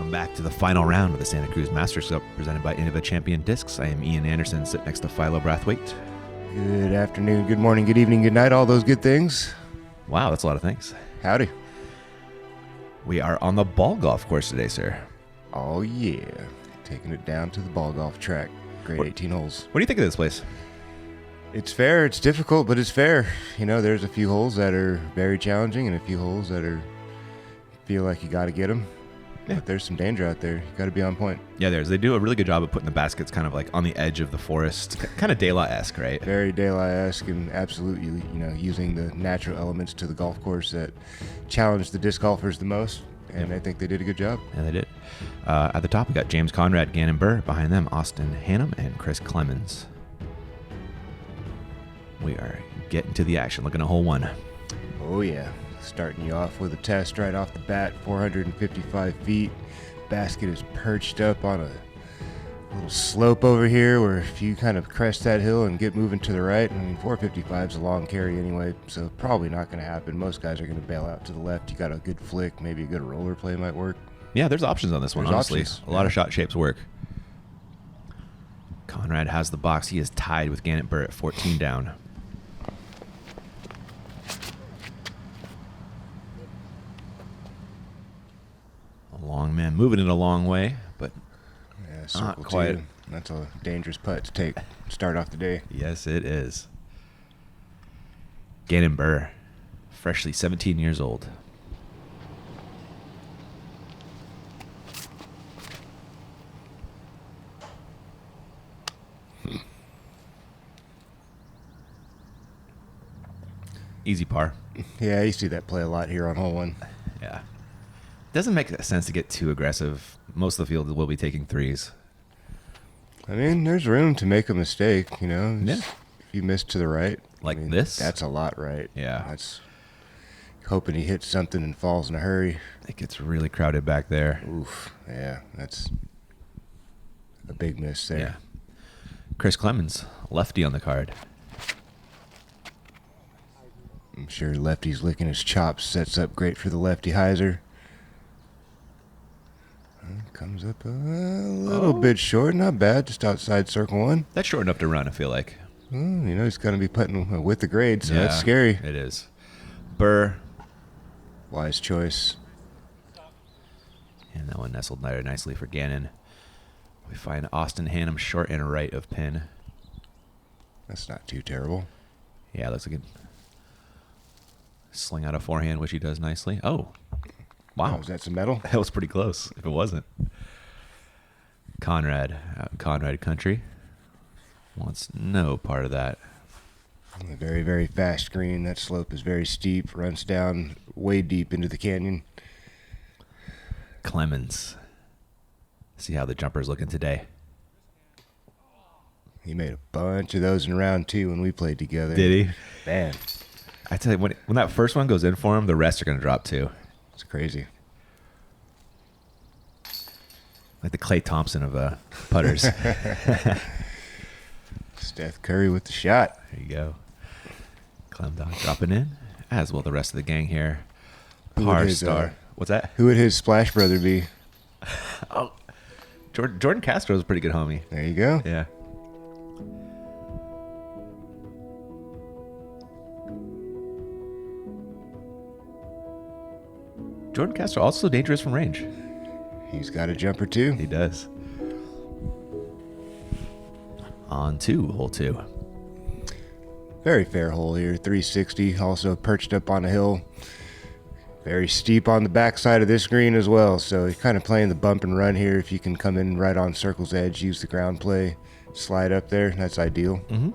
Welcome back to the final round of the Santa Cruz Masters Cup presented by Innova Champion Discs. I am Ian Anderson, sitting next to Philo Brathwaite. Good afternoon, good morning, good evening, good night, all those good things. Wow, that's a lot of things. Howdy. We are on the ball golf course today, sir. Oh yeah, taking it down to the ball golf track. Great 18 holes. What do you think of this place? It's fair, it's difficult, but it's fair. You know, there's a few holes that are very challenging and a few holes that feel like you got to get them. Yeah. But there's some danger out there. You got to be on point. Yeah, they do a really good job of putting the baskets kind of like on the edge of the forest, kind of Dela-esque, right? Very Dela-esque, and absolutely, using the natural elements to the golf course that challenge the disc golfers the most. And I think they did a good job. Yeah, they did. At the top, we got James Conrad, Gannon Buhr. Behind them, Austin Hannum and Chris Clemons. We are getting to the action, looking at hole one. Oh yeah. Starting you off with a test right off the bat, 455 feet. Basket is perched up on a little slope over here where if you kind of crest that hill and get moving to the right, 455 is a long carry anyway, so probably not going to happen. Most guys are going to bail out to the left. You got a good flick, maybe a good roller play might work. Yeah, there's options on this one, honestly. A lot of shot shapes work. Conrad has the box. He is tied with Gannon Buhr at 14 down. Long man, moving it a long way, but not quite. That's a dangerous putt to take. Start off the day. Yes, it is. Gannon Buhr, freshly 17 years old. Easy par. Yeah, you see that play a lot here on hole one. Yeah. Doesn't make sense to get too aggressive. Most of the field will be taking threes. I mean, there's room to make a mistake, Yeah. If you miss to the right. Like this? That's a lot right. Yeah. That's hoping he hits something and falls in a hurry. It gets really crowded back there. Oof. Yeah, that's a big miss there. Yeah. Chris Clemons, lefty on the card. I'm sure lefty's licking his chops. Sets up great for the lefty hyzer. Comes up a little bit short. Not bad. Just outside circle one. That's short enough to run, I feel like. He's going to be putting with the grade, so that's scary. It is. Buhr. Wise choice. And that one nestled there nicely for Gannon. We find Austin Hannum short and right of pin. That's not too terrible. Yeah, looks like it. Sling out a forehand, which he does nicely. Oh. Wow. Was that some metal? That was pretty close, if it wasn't. Conrad, out in Conrad country, wants no part of that. A very, very fast green. That slope is very steep, runs down way deep into the canyon. Clemons. See how the jumper's looking today. He made a bunch of those in round two when we played together. Did he? Man. I tell you, when that first one goes in for him, the rest are going to drop too. It's crazy. Like the Klay Thompson of putters. Steph Curry with the shot. There you go. Clem Doc dropping in, as will the rest of the gang here. Par star. What's that? Who would his splash brother be? Oh, Jordan Castro's a pretty good homie. There you go. Yeah. Jordan Castro also dangerous from range. He's got a jumper too. He does. On to hole two. Very fair hole here, 360. Also perched up on a hill. Very steep on the backside of this green as well. So you're kind of playing the bump and run here. If you can come in right on circle's edge, use the ground play, slide up there, that's ideal. Mm-hmm.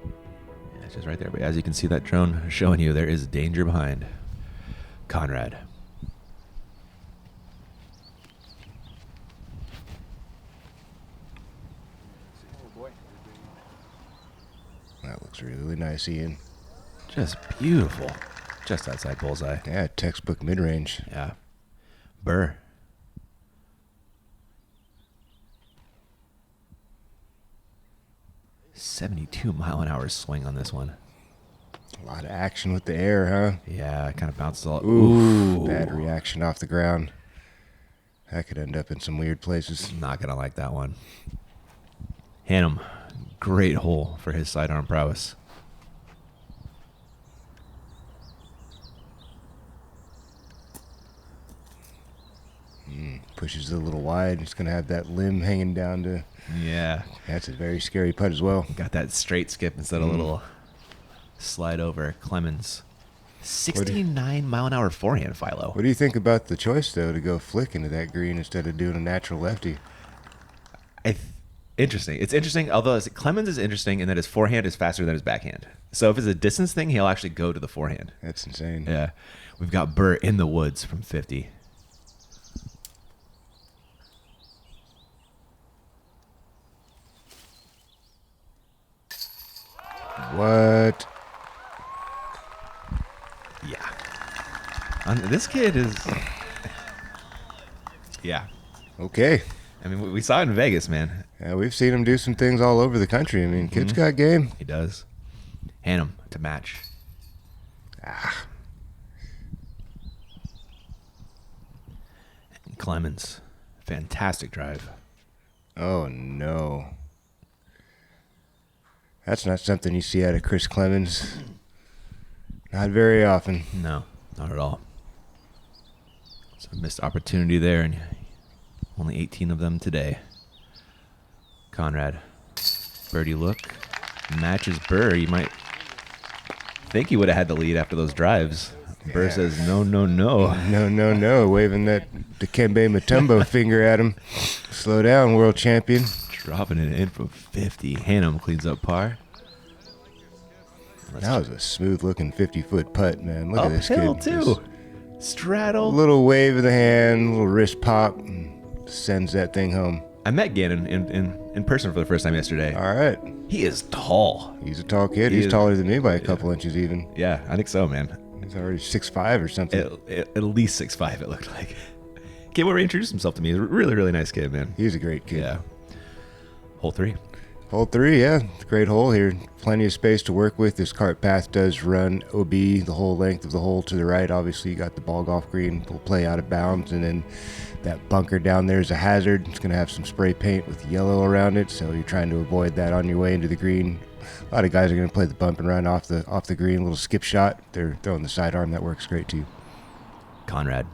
Yeah, it's just right there. But as you can see that drone showing you, there is danger behind. Conrad. That looks really nice, Ian. Just beautiful. Just outside bullseye. Yeah, textbook mid-range. Yeah. Buhr. $72-mile-an-hour swing on this one. A lot of action with the air, huh? Yeah, it kind of bounces all. Ooh, bad reaction off the ground. That could end up in some weird places. Not going to like that one. Hannum, great hole for his sidearm prowess. Pushes it a little wide. It's going to have that limb hanging down to... Yeah. That's a very scary putt as well. Got that straight skip instead of a little slide over. Clemons. 69-mile-an-hour forehand, Philo. What do you think about the choice, though, to go flick into that green instead of doing a natural lefty? Interesting. It's interesting, although Clemons is interesting in that his forehand is faster than his backhand. So if it's a distance thing, he'll actually go to the forehand. That's insane. Yeah. We've got Buhr in the woods from 50. What? Yeah. This kid is... Yeah. Okay. I mean, we saw it in Vegas, man. Yeah, we've seen him do some things all over the country. I mean, kid's got game. He does. Hannum to match. Clemons. Fantastic drive. Oh, no. That's not something you see out of Chris Clemons. Not very often. No, not at all. It's a missed opportunity there, and only 18 of them today. Conrad. Birdie look. Matches Buhr. You might think he would have had the lead after those drives. Buhr says, no, no, no. No, no, no. Waving that Dikembe Mutombo finger at him. Slow down, world champion. Dropping it in from 50. Hannum cleans up par. That was a smooth-looking 50-foot putt, man. Look at this kid. Uphill, too. Straddle. A little wave of the hand, a little wrist pop, and sends that thing home. I met Gannon in person for the first time yesterday. All right. He is tall. He's a tall kid. He's taller than me by a couple inches even. Yeah, I think so, man. He's already 6'5" or something. At least 6'5", it looked like. Kid will reintroduce himself to me. He's a really, really nice kid, man. He's a great kid. Yeah. Hole 3. Hole 3, yeah. Great hole here. Plenty of space to work with. This cart path does run OB the whole length of the hole to the right. Obviously, you got the ball golf green. Will play out of bounds. And then that bunker down there is a hazard. It's going to have some spray paint with yellow around it. So you're trying to avoid that on your way into the green. A lot of guys are going to play the bump and run off the green. A little skip shot. They're throwing the sidearm. That works great, too. Conrad.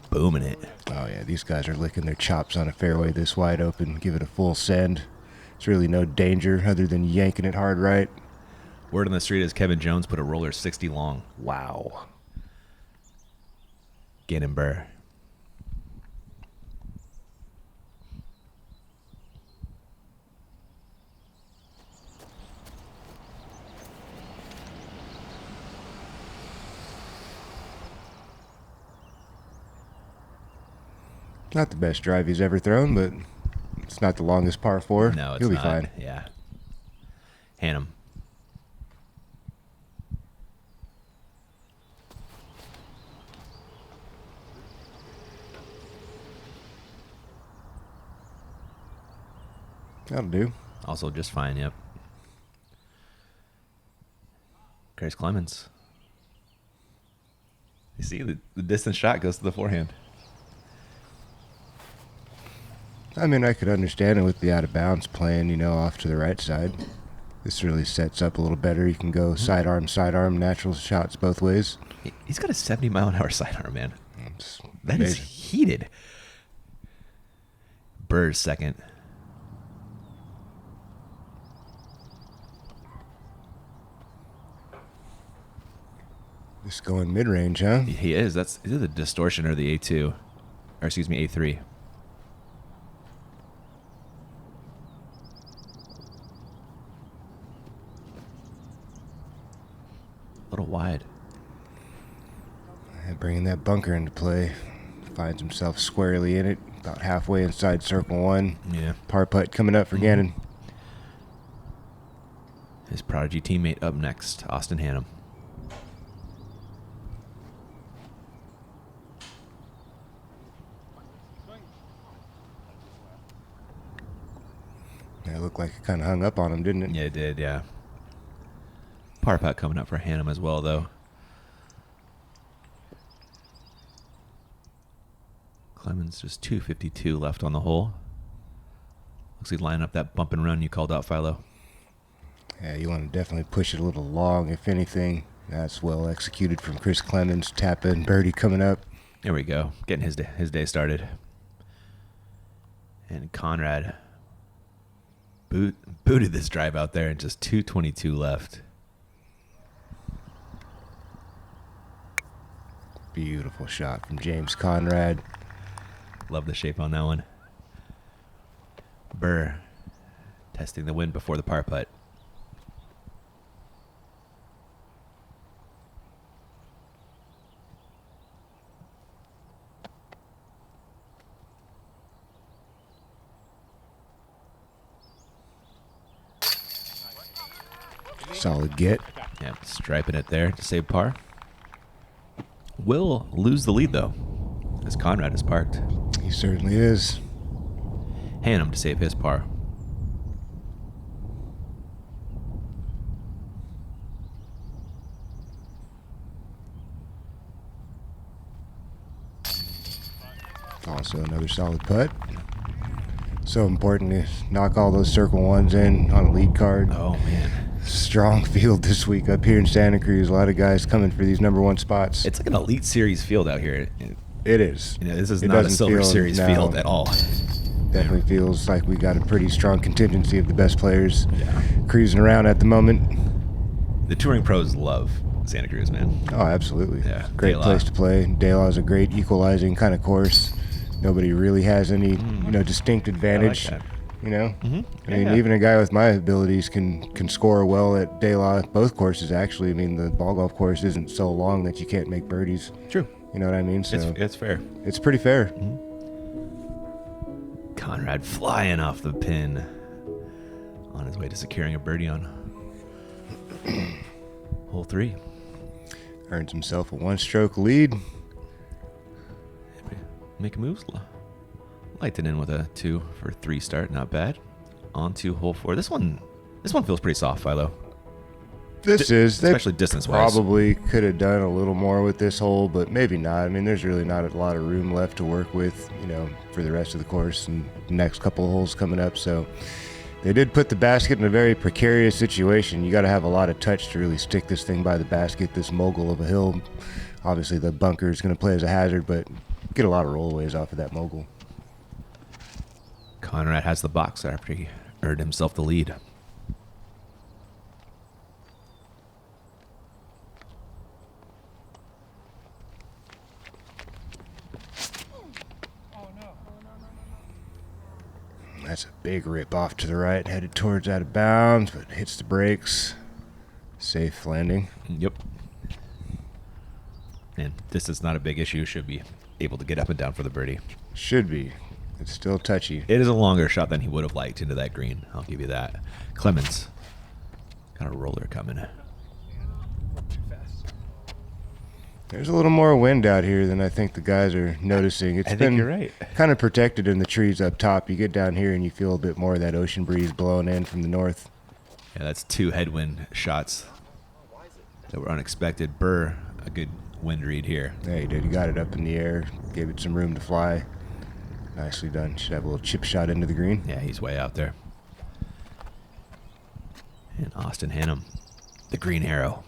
Booming it. Oh, yeah, these guys are licking their chops on a fairway this wide open. Give it a full send. There's really no danger other than yanking it hard right. Word on the street is Kevin Jones put a roller 60 long. Wow. Gannon Buhr. Not the best drive he's ever thrown, but it's not the longest par 4. No, it's He'll be not. fine. Yeah. Hannum. That'll do. Also just fine, yep. Chris Clemons. You see, the distance shot goes to the forehand. I mean, I could understand it with the out of bounds playing, off to the right side. This really sets up a little better. You can go sidearm, natural shots both ways. He's got a 70-mile-an-hour sidearm, man. It's That amazing. is heated. Buhr's second. Just going mid-range, huh? He is. That's either the distortion or the A2. Or excuse me, A3. A little wide. And bringing that bunker into play. Finds himself squarely in it. About halfway inside circle 1. Yeah. Par putt coming up for Gannon. His prodigy teammate up next, Austin Hannum. Yeah, it looked like it kind of hung up on him, didn't it? Yeah, it did, yeah. par putt coming up for Hannum as well, though. Clemons just 252 left on the hole. Looks like line up that bump and run you called out, Philo. Yeah, you want to definitely push it a little long, if anything. That's well executed from Chris Clemons. Tap in birdie coming up. There we go. Getting his day started. And Conrad booted this drive out there and just 222 left. Beautiful shot from James Conrad. Love the shape on that one. Buhr testing the wind before the par putt. Solid get. Yeah, striping it there to save par. Will lose the lead, though, as Conrad is parked. He certainly is. Hannum to save his par. Also another solid putt. So important to knock all those circle ones in on a lead card. Oh, man. Strong field this week up here in Santa Cruz. A lot of guys coming for these number one spots. It's like an Elite Series field out here. It is. You know, this is It not a doesn't Silver feel Series now- field at all. Definitely feels like we got a pretty strong contingency of the best players Yeah. cruising around at the moment. The touring pros love Santa Cruz, man. Oh, absolutely. Yeah, Great Dela. place to play. Dela is a great equalizing kind of course. Nobody really has any, distinct advantage. that. You know, Mhm. I mean, Yeah. even a guy with my abilities can score well at Dela. Both courses, actually. I mean, the ball golf course isn't so long that you can't make birdies. True. You know what I mean? So It's fair. it's pretty fair. Conrad flying off the pin on his way to securing a birdie on hole 3. Earns himself a one-stroke lead. Make moves. Light it in with a 2 for 3 start. Not bad. On to hole 4. This one feels pretty soft, Philo. This is they especially distance-wise. Probably could have done a little more with this hole, but maybe not. I mean, there's really not a lot of room left to work with, for the rest of the course and the next couple of holes coming up. So they did put the basket in a very precarious situation. You got to have a lot of touch to really stick this thing by the basket. This mogul of a hill. Obviously, the bunker is going to play as a hazard, but get a lot of rollaways off of that mogul. Conrad has the box after he earned himself the lead. That's a big rip off to the right, headed towards out of bounds, but hits the brakes. Safe landing. Yep. And this is not a big issue. Should be able to get up and down for the birdie. Should be. It's still touchy. It is a longer shot than he would have liked into that green. I'll give you that. Clemons. Got a roller coming. There's a little more wind out here than I think the guys are noticing. It's I think been you're right. kind of protected in the trees up top. You get down here and you feel a bit more of that ocean breeze blowing in from the north. Yeah, that's 2 headwind shots that were unexpected. Buhr, a good wind read here. Yeah, he did. He got it up in the air, gave it some room to fly. Nicely done. Should have a little chip shot into the green. Yeah, he's way out there. And Austin Hannum, the green arrow.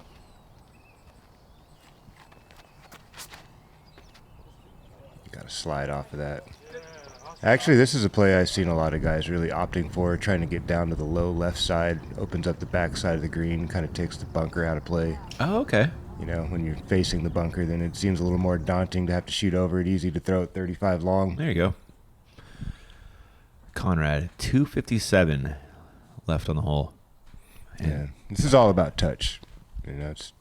Got to slide off of that. Actually, this is a play I've seen a lot of guys really opting for, trying to get down to the low left side, opens up the back side of the green, kind of takes the bunker out of play. Oh, okay. When you're facing the bunker, then it seems a little more daunting to have to shoot over it, easy to throw at 35 long. There you go. Conrad, 257 left on the hole. Yeah, this is all about touch. It's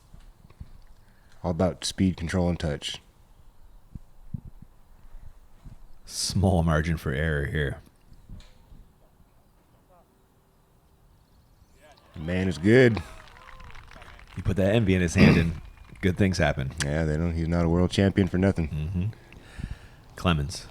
all about speed, control, and touch. Small margin for error here. The man is good. You put that envy in his hand and good things happen. Yeah, he's not a world champion for nothing. Mm-hmm. Clemons.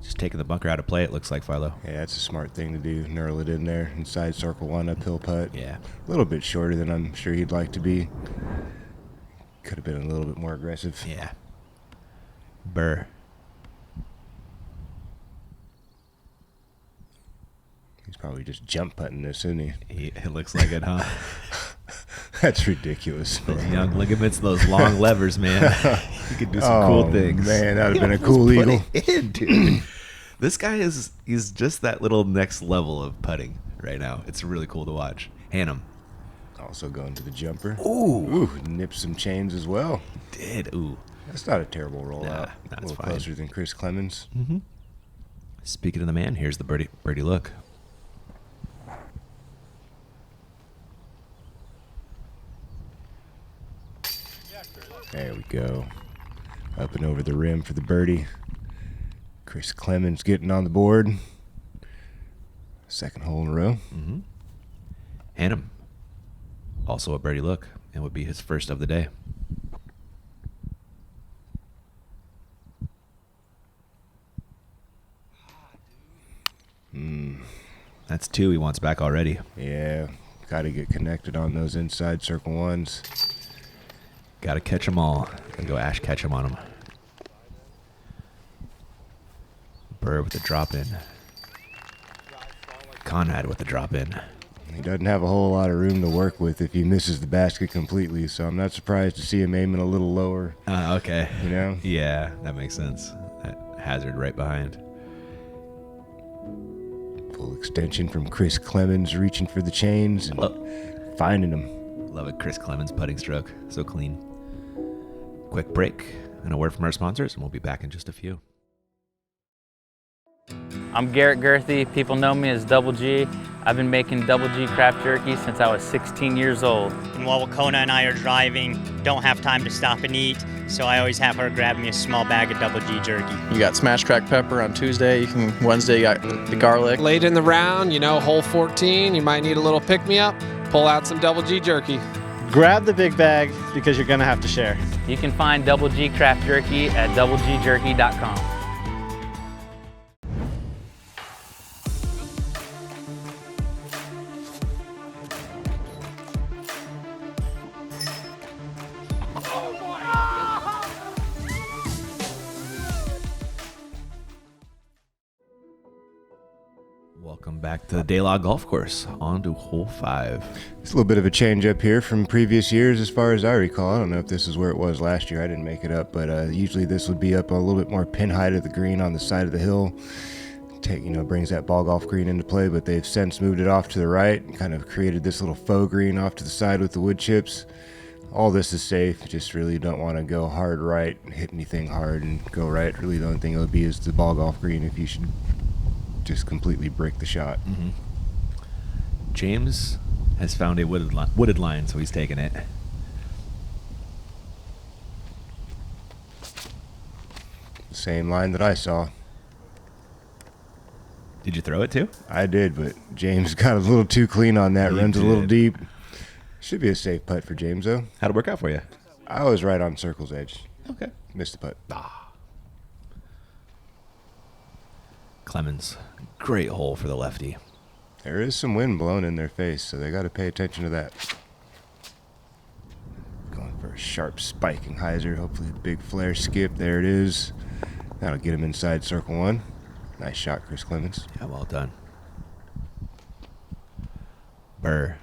Just taking the bunker out of play, it looks like, Philo. Yeah, that's a smart thing to do. Knurl it in there inside circle 1, uphill putt. Yeah. A little bit shorter than I'm sure he'd like to be. Could have been a little bit more aggressive. Yeah. Buhr. He's probably just jump putting this, isn't he? It looks like it, huh? That's ridiculous. Those young ligaments, those long levers, man. You could do some cool things. Man, that would have been a cool eagle. Dude. This guy he's just that little next level of putting right now. It's really cool to watch. Hannum. Also going to the jumper. Ooh. Nipped some chains as well. Did. Ooh. That's not a terrible rollout. Nah, a that's little fine. closer than Chris Clemons. Mm-hmm. Speaking of the man, here's the birdie look. There we go. Up and over the rim for the birdie. Chris Clemons getting on the board. Second hole in a row. Mm-hmm. Hannum. Also a birdie look, and would be his first of the day. That's 2 he wants back already. Yeah, got to get connected on those inside circle 1s. Got to catch them all. Gonna go Ash catch him on him. Buhr with the drop in. Conrad with the drop in. He doesn't have a whole lot of room to work with if he misses the basket completely, so I'm not surprised to see him aiming a little lower. Okay. You know? Yeah, that makes sense. That hazard right behind. Full extension from Chris Clemons, reaching for the chains and finding them. Love it, Chris Clemons putting stroke. So clean. Quick break and a word from our sponsors, and we'll be back in just a few. I'm Garrett Girthy. People know me as Double G. I've been making Double G craft jerky since I was 16 years old. And while Kona and I are driving, don't have time to stop and eat, so I always have her grab me a small bag of Double G jerky. You got smashed cracked pepper on Tuesday. Wednesday you got the garlic. Late in the round, hole 14, you might need a little pick-me-up. Pull out some Double G jerky. Grab the big bag because you're going to have to share. You can find Double G craft jerky at doublegjerky.com. Welcome back to the Delaveaga Golf Course. On to hole 5. It's a little bit of a change up here from previous years as far as I recall. I don't know if this is where it was last year. I didn't make it up, but usually this would be up a little bit more pin height of the green on the side of the hill. Brings that ball golf green into play, but they've since moved it off to the right and kind of created this little faux green off to the side with the wood chips. All this is safe. Just really don't want to go hard right, hit anything hard and go right. Really the only thing it would be is the ball golf green if you should just completely break the shot. Mm-hmm. James has found a wooded line, so he's taking it. Same line that I saw. Did you throw it too? I did, but James got a little too clean on that. He Runs a little did. deep. Should be a safe putt for James, though. How'd it work out for you? I was right on circle's edge. Okay. Missed the putt. Clemons, great hole for the lefty. There is some wind blowing in their face, so they got to pay attention to that. Going for a sharp spiking hyzer. Hopefully a big flare skip. There it is. That'll get him inside circle 1. Nice shot, Chris Clemons. Yeah, well done. Buhr.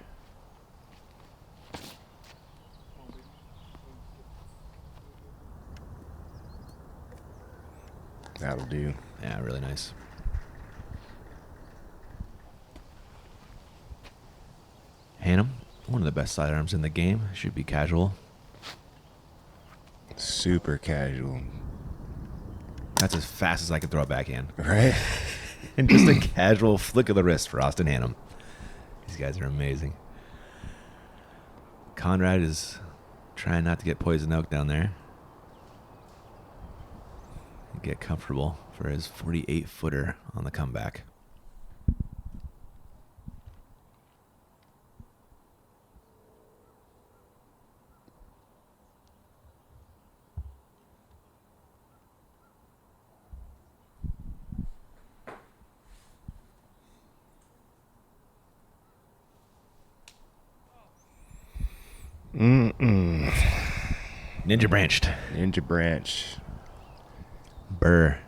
That'll do. Yeah, really nice. Hannum, one of the best sidearms in the game. Should be casual. Super casual. That's as fast as I can throw a backhand. Right? And just a casual flick of the wrist for Austin Hannum. These guys are amazing. Conrad is trying not to get poison oak down there. Get comfortable for his 48-footer on the comeback. Mm-mm. Ninja branched. Ninja branch. Buhr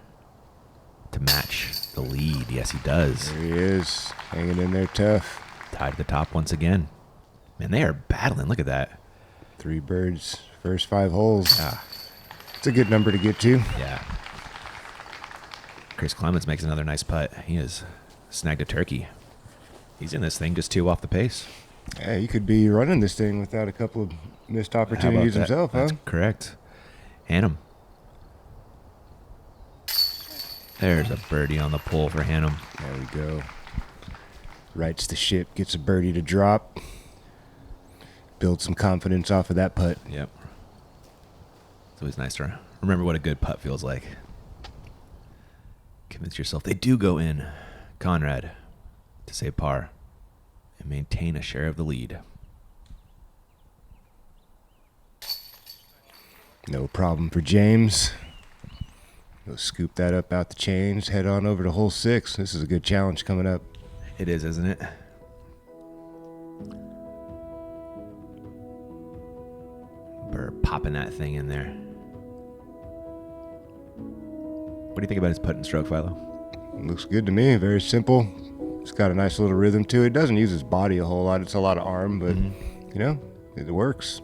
to match the lead. Yes, he does. There he is. Hanging in there tough. Tied to the top once again. Man, they are battling. Look at that. 3 birds. First 5 holes. Ah, It's a good number to get to. yeah. Chris Clemons makes another nice putt. He has snagged a turkey. He's in this thing just 2 off the pace. Yeah, you could be running this thing without a couple of missed How about opportunities that? himself, huh? That's correct. Hannum. There's a birdie on the pole for Hannum. There we go. Rights the ship, gets a birdie to drop. Build some confidence off of that putt. Yep. It's always nice to remember what a good putt feels like. Convince yourself they do go in. Conrad to save par and maintain a share of the lead. No problem for James. Go scoop that up out the chains, head on over to hole 6. This is a good challenge coming up. It is, isn't it? Buhr popping that thing in there. What do you think about his putt and stroke, Philo? Looks good to me. Very simple. It's got a nice little rhythm to it. Doesn't use his body a whole lot. It's a lot of arm, but, you know, it works.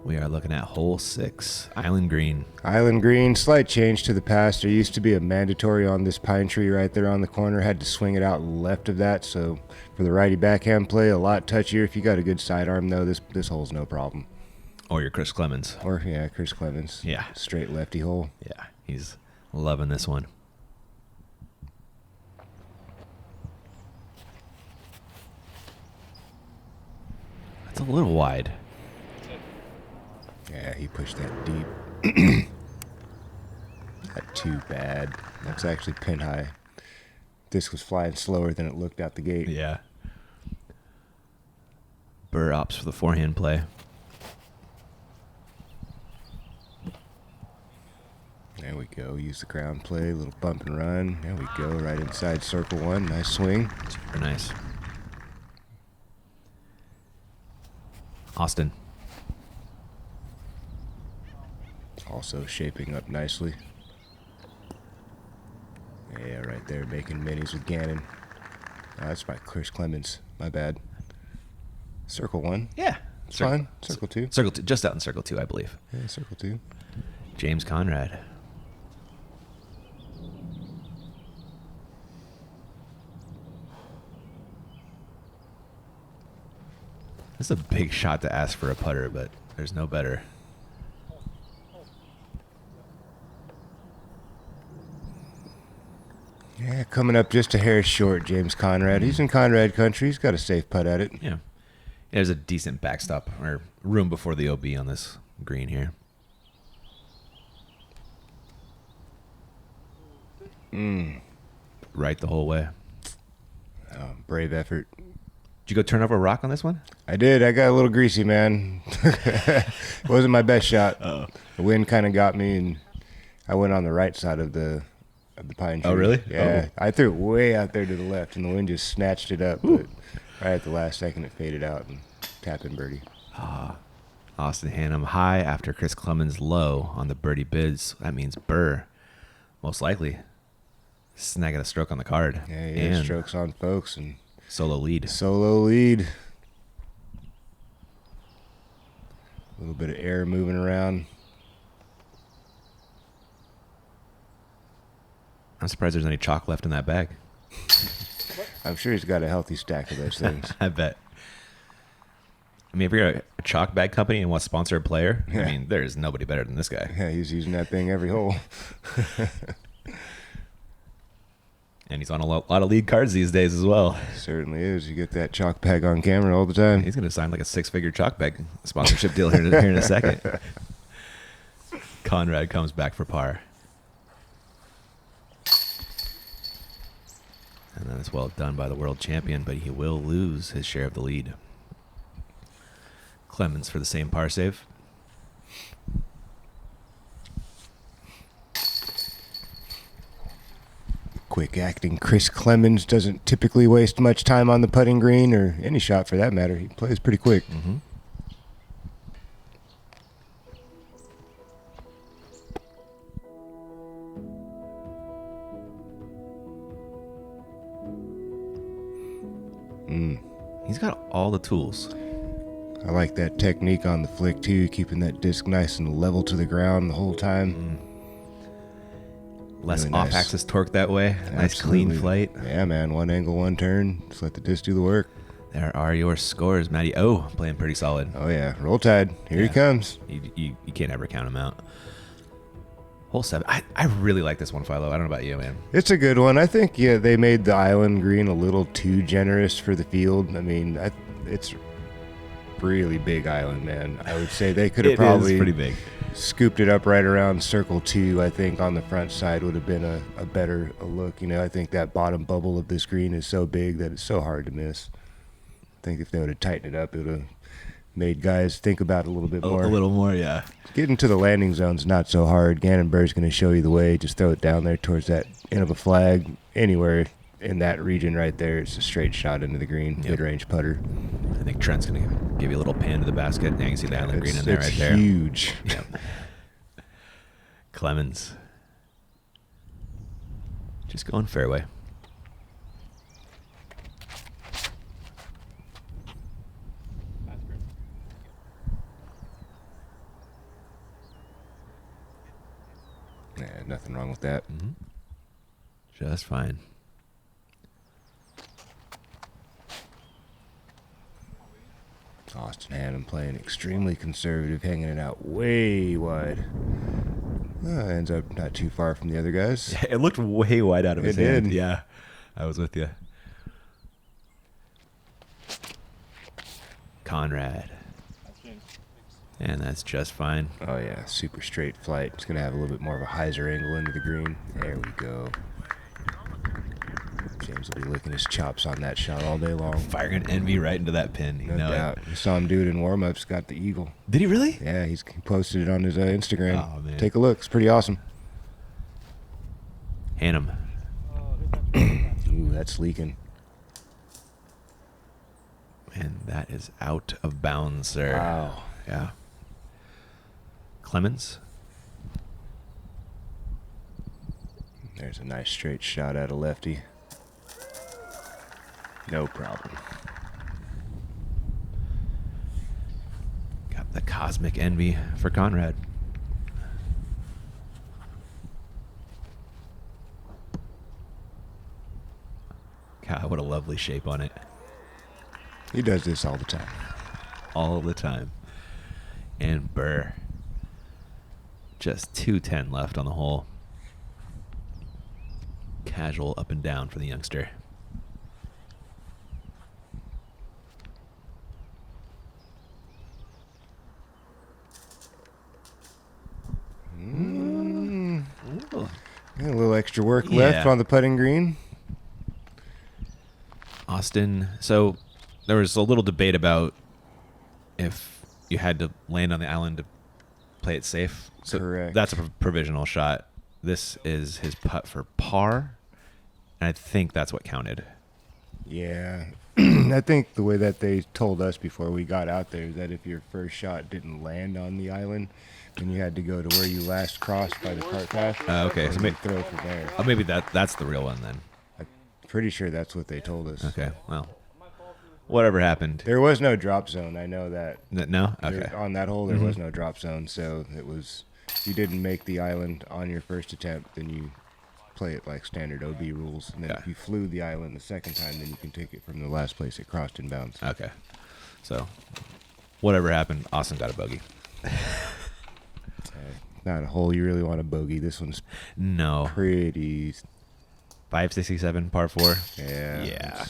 We are looking at hole 6, Island Green. Island Green, slight change to the past. There used to be a mandatory on this pine tree right there on the corner. Had to swing it out left of that. So for the righty backhand play, a lot touchier. If you got a good sidearm, though, this hole's no problem. Or your Chris Clemons. Or, yeah, Chris Clemons. Yeah. Straight lefty hole. Yeah, he's loving this one. That's a little wide. Yeah, he pushed that deep. Not too bad. That's actually pin high. Disc was flying slower than it looked out the gate. Yeah. Buhr opts for the forehand play. There we go. Use the ground play. Little bump and run. There we go. Right inside circle 1. Nice swing. Super nice. Austin. Also shaping up nicely. Yeah, right there. Making minis with Gannon. Oh, that's by Chris Clemons. My bad. Circle 1. Yeah. It's fine. Circle 2. Circle 2. Just out in circle 2, I believe. Yeah, circle 2. James Conrad. This is a big shot to ask for a putter, but there's no better. Yeah, coming up just a hair short, James Conrad. He's in Conrad country. He's got a safe putt at it. Yeah. There's a decent backstop or room before the OB on this green here. Right the whole way. Oh, brave effort. Did you go turn over a rock on this one? I did. I got a little greasy, man. It wasn't my best shot. Oh. The wind kind of got me, and I went on the right side of the pine tree. Oh, really? Yeah. Oh. I threw it way out there to the left, and the wind just snatched it up. But right at the last second, it faded out and tap in birdie. Austin Hannum high after Chris Clemons low on the birdie bids. That means Buhr most likely snagging a stroke on the card. Yeah, he has and strokes on folks and solo lead. solo lead. A little bit of air moving around. I'm surprised there's any chalk left in that bag. I'm sure he's got a healthy stack of those things. I bet. I mean, if you're a chalk bag company and want to sponsor a player, Yeah. I mean, there's nobody better than this guy. Yeah, he's using that thing every hole. And he's on a lot of lead cards these days as well. Certainly is. You get that chalk bag on camera all the time. He's going to sign like a 6-figure chalk bag sponsorship deal here in a second. Conrad comes back for par. And then it's well done by the world champion, but he will lose his share of the lead. Clemons for the same par save. Quick acting Chris Clemons doesn't typically waste much time on the putting green or any shot for that matter. He plays pretty quick. Mm-hmm. He's got all the tools. I like that technique on the flick too, keeping that disc nice and level to the ground the whole time. Less Really nice. off-axis torque that way. Nice clean flight. Yeah, man. One angle, one turn. Just let the disc do the work. There are your scores, Matty. Oh, playing pretty solid. Oh, yeah. Roll Tide. Here he comes. You can't ever count him out. Hole 7. I really like this one, Philo. I don't know about you, man. It's a good one. I think, they made the island green a little too generous for the field. I mean, it's really big island, man. I would say they could have probably pretty big. Scooped it up right around circle 2. I think on the front side would have been a better look. I think that bottom bubble of this green is so big that it's so hard to miss. I think if they would have tightened it up, it would have made guys think about it a little bit more. A little more, yeah. Getting to the landing zone's not so hard. Gannon Buhr's going to show you the way. Just throw it down there towards that end of a flag. Anywhere in that region right there, it's a straight shot into the green. Mid-range putter. I think Trent's going to give you a little pan to the basket. And you can see the island green in there right there. It's huge. Yep. Clemons. Just going fairway. Yeah, nothing wrong with that. Just fine. Austin Hannum playing extremely conservative, hanging it out way wide. Ends up not too far from the other guys. Yeah, it looked way wide out of his hand. did. Yeah, I was with you. Conrad. And that's just fine. Oh, yeah, super straight flight. It's going to have a little bit more of a hyzer angle into the green. There we go. James will be licking his chops on that shot all day long. Firing envy right into that pin. You No know doubt. it. You saw him do it in warm-ups, got the eagle. Did he really? Yeah, he posted it on his Instagram. Oh, man. Take a look. It's pretty awesome. Hannum. Ooh, that's leaking. And that is out of bounds, sir. Wow. Yeah. Clemons. There's a nice straight shot at a lefty. No problem. Got the cosmic envy for Conrad. God, what a lovely shape on it. He does this all the time. All the time. And Buhr. Just 210 left on the hole. Casual up and down for the youngster. A little extra work left on the putting green. Austin, so there was a little debate about if you had to land on the island to play it safe. So Correct. That's a provisional shot. This is his putt for par, and I think that's what counted. Yeah. I think the way that they told us before we got out there is that if your first shot didn't land on the island, then you had to go to where you last crossed by the cart path. Okay, and so then throw from there. Maybe that's the real one then. I'm pretty sure that's what they told us. Okay, well, whatever happened. There was no drop zone. I know that. No? Okay. On that hole, there was no drop zone, so it was. If you didn't make the island on your first attempt, then you play it like standard OB rules. And then if you flew the island the second time, then you can take it from the last place it crossed in bounds. Okay. So, whatever happened, Austin got a bogey. Not a hole you really want to bogey. This one's No. pretty. 567, par 4. Yeah. Yeah.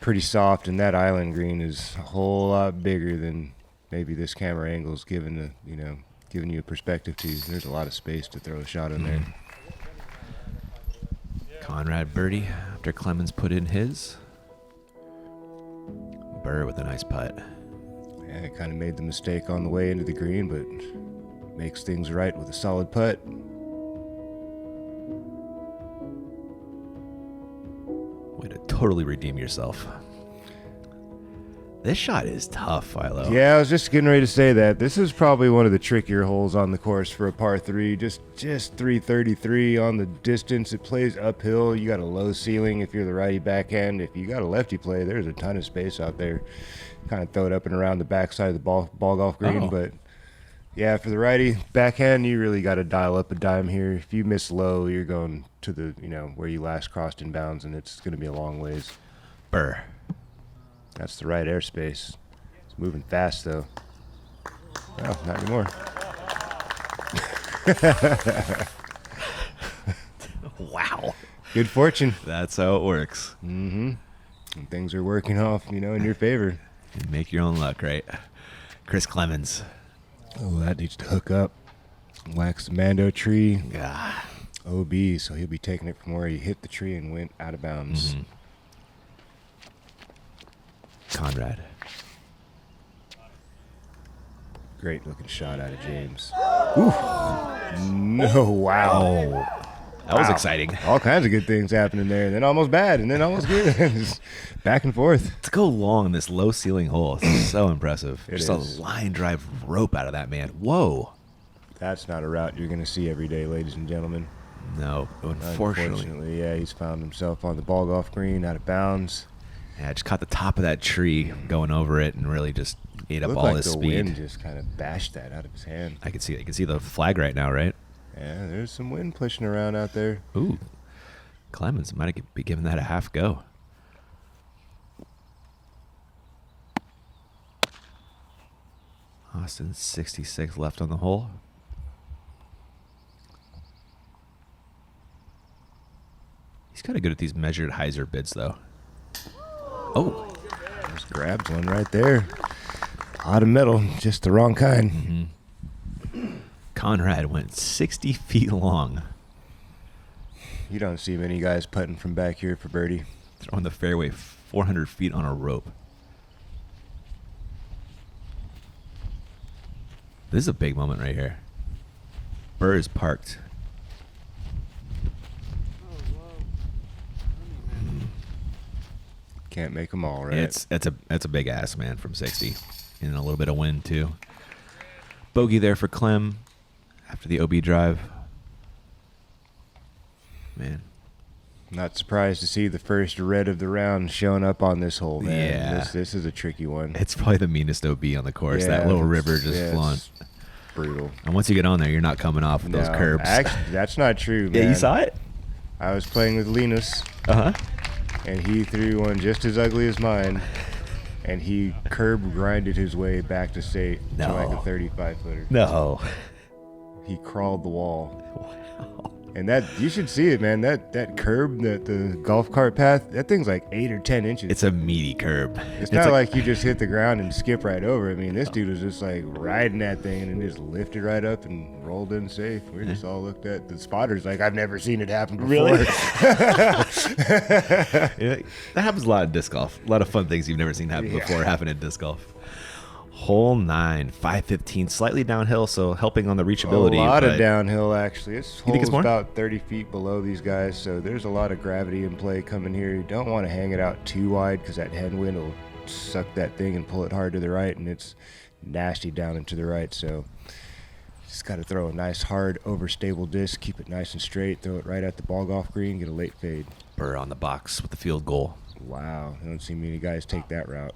Pretty soft, and that island green is a whole lot bigger than maybe this camera angle's giving you a perspective to. There's a lot of space to throw a shot in there. Conrad birdie after Clemons put in his. Buhr with a nice putt. Yeah, kind of made the mistake on the way into the green, but makes things right with a solid putt. Way to totally redeem yourself. This shot is tough, Philo. Yeah, I was just getting ready to say that. This is probably one of the trickier holes on the course for a par 3. Just 333 on the distance. It plays uphill. You got a low ceiling if you're the righty backhand. If you got a lefty play, there's a ton of space out there. Kind of throw it up and around the backside of the ball golf green. Oh. But yeah, for the righty backhand, you really got to dial up a dime here. If you miss low, you're going to the, where you last crossed in bounds, and it's going to be a long ways. Buhr. That's the right airspace. It's moving fast, though. Oh, not anymore. Wow. Good fortune. That's how it works. Mm-hmm. And things are working off, in your favor. You make your own luck, right? Chris Clemons. Oh, that needs to hook up. Wax the Mando tree. Ah. OB, so he'll be taking it from where he hit the tree and went out of bounds. Mm-hmm. Conrad. Great looking shot out of James. Ooh. No, wow. Oh, that was exciting. All kinds of good things happening there. And then almost bad, and then almost good. Just back and forth. To go long in this low ceiling hole is so impressive. It Just is. a line drive rope out of that man. Whoa. That's not a route you're going to see every day, ladies and gentlemen. No, unfortunately. Yeah, he's found himself on the ball golf green, out of bounds. Yeah, I just caught the top of that tree going over it and really just ate up Looked all like his the speed. wind just kind of bashed that out of his hand. I can see it. I can see the flag right now, right? Yeah, there's some wind pushing around out there. Ooh. Clemons might be giving that a half go. Austin 66 left on the hole. He's kind of good at these measured hyzer bids, though. Oh, Just grabs one right there. Out of metal, just the wrong kind. Conrad went 60 feet long, You don't see many guys putting from back here for birdie. throwing the fairway 400 feet on a rope. This is a big moment right here. Buhr is parked. Can't make them all, right? That's a big ass, man, from 60. And a little bit of wind, too. Bogey there for Clem after the OB drive. Man. Not surprised to see the first red of the round showing up on this hole, man. Yeah. This is a tricky one. It's probably the meanest OB on the course. Yeah, that little it's- river just yeah, flowing. it's brutal. And once you get on there, you're not coming off with those No, curbs. Actually, that's not true, man. Yeah, you saw it? I was playing with Linus, Uh-huh. and he threw one just as ugly as mine, and he curb grinded his way back to state to like a No. 35-footer. No. He crawled the wall. Wow. And that, you should see it, man. That curb, the golf cart path, that thing's like 8 or 10 inches. It's a meaty curb. It's not like you just hit the ground and skip right over. I mean, this dude was just like riding that thing and just lifted right up and rolled in safe. We just all looked at the spotters like, I've never seen it happen before. Really? Yeah, that happens a lot in disc golf. A lot of fun things you've never seen happen before happen in disc golf. Hole 9, 515, slightly downhill, so helping on the reachability. A lot but of downhill, actually. This You think it's hole's more? about 30 feet below these guys, so there's a lot of gravity in play coming here. You don't want to hang it out too wide because that headwind will suck that thing and pull it hard to the right, and it's nasty down and to the right. So just got to throw a nice, hard, overstable disc, keep it nice and straight, throw it right at the ball golf green, get a late fade. Buhr on the box with the field goal. Wow, I don't see many guys take that route.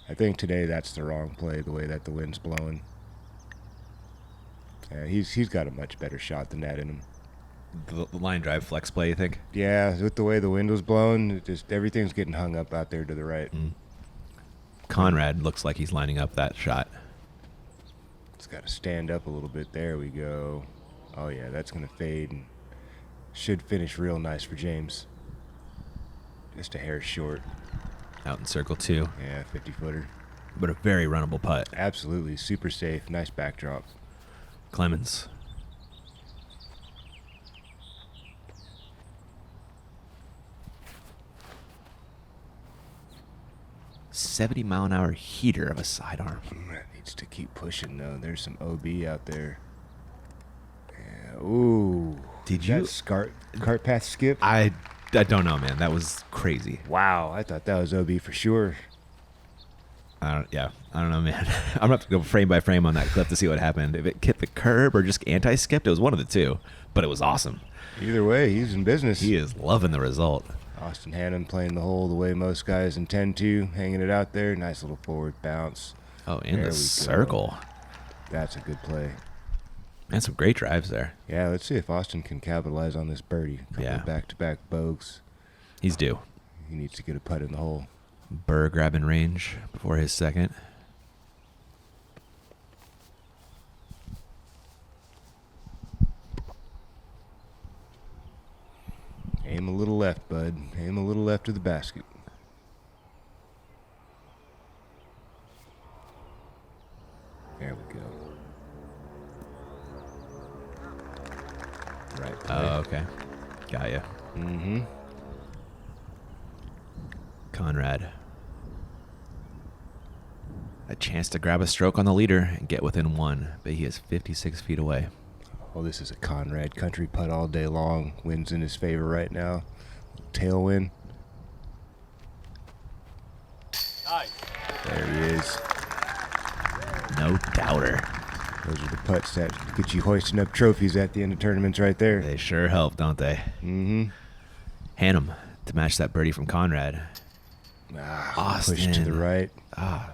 I think today that's the wrong play, the way that the wind's blowing. Yeah, he's got a much better shot than that in him. The line drive flex play, you think? Yeah, with the way the wind was blowing, it just everything's getting hung up out there to the right. Conrad looks like he's lining up that shot. It's got to stand up a little bit. There we go. Oh yeah, that's gonna fade and should finish real nice for James. Just a hair short. Out in circle 2, Yeah, 50-footer. but a very runnable putt. Absolutely, super safe. Nice backdrop. Clemons. $70-mile-an-hour heater of a sidearm. That needs to keep pushing though. There's some OB out there. Yeah. Ooh. Did Is you- that cart path skip? I don't know, man. That was crazy. Wow, I thought that was OB for sure. I don't know, man. I'm gonna have to go frame by frame on that clip to see what happened. If it hit the curb or just anti-skipped, it was one of the two. But it was awesome. Either way, he's in business. He is loving the result. Austin Hannum playing the hole the way most guys intend to, hanging it out there. Nice little forward bounce. Oh, in There the we go. circle. That's a good play. Man, some great drives there. Yeah, let's see if Austin can capitalize on this birdie. Couple Yeah. of back-to-back bogeys. He's due. He needs to get a putt in the hole. Buhr grabbing range before his second. Aim a little left, bud. Aim a little left of the basket. There we go. Right play. Oh, okay. Got ya. Mm-hmm. Conrad. A chance to grab a stroke on the leader and get within one, but he is 56 feet away. Well, this is a Conrad country putt all day long. Wind's in his favor right now. Tailwind. Nice. There he is. No doubter. Those are the putts that get you hoisting up trophies at the end of tournaments right there. They sure help, don't they? Mm-hmm. Hannum to match that birdie from Conrad. Push to the Austin. right.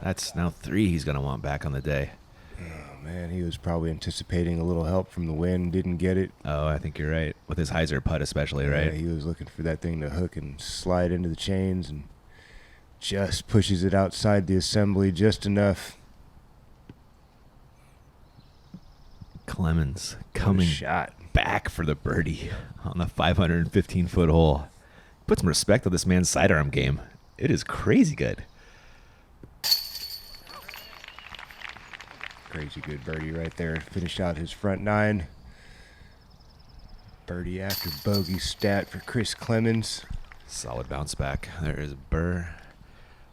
That's now 3 he's going to want back on the day. Oh, man, he was probably anticipating a little help from the wind. Didn't get it. Oh, I think you're right. With his hyzer putt especially, Yeah, right? he was looking for that thing to hook and slide into the chains and just pushes it outside the assembly just enough. Clemons What a coming shot. back for the birdie on the 515-foot hole. Put some respect on this man's sidearm game. It is crazy good. Crazy good birdie right there. Finished out his front 9. Birdie after bogey stat for Chris Clemons. Solid bounce back. There is Buhr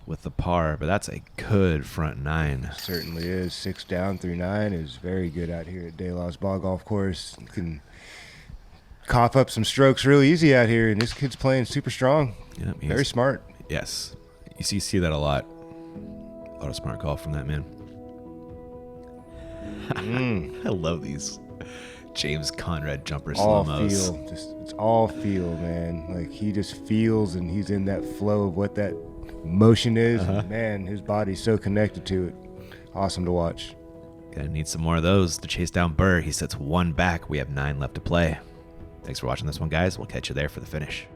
with the par, but that's a good front 9. Certainly is. 6 down through 9 is very good out here at Delaveaga Golf Course. You can cough up some strokes real easy out here, and this kid's playing super strong. Yep, Very smart. Yes. You see that a lot. A lot of smart golf from that man. I love these James Conrad jumper All slow-mos. feel. It's all feel, man. Like, he just feels, and he's in that flow of what that motion is. And man, his body's so connected to it. Awesome to watch. Gonna need some more of those to chase down Buhr. He sits 1 back. We have 9 left to play. Thanks for watching this one, guys. We'll catch you there for the finish.